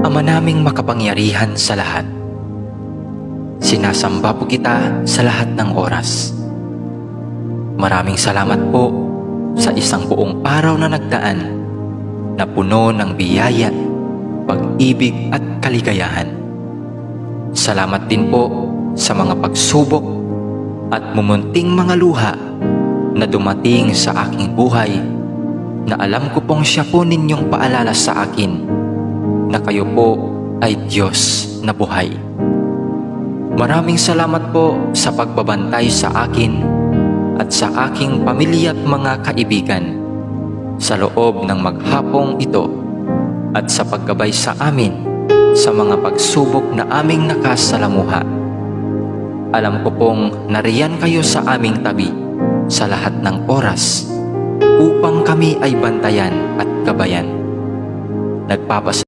Ama naming makapangyarihan sa lahat, sinasamba po kita sa lahat ng oras. Maraming salamat po sa isang buong araw na nagdaan na puno ng biyaya, pag-ibig at kaligayahan. Salamat din po sa mga pagsubok at mumunting mga luha na dumating sa aking buhay, na alam ko pong siya po ninyong paalala sa akin na kayo po ay Diyos na buhay. Maraming salamat po sa pagbabantay sa akin at sa aking pamilya at mga kaibigan sa loob ng maghapong ito, at sa paggabay sa amin sa mga pagsubok na aming nakasalamuha. Alam ko pong nariyan kayo sa aming tabi sa lahat ng oras upang kami ay bantayan at gabayan. Nagpapasalamat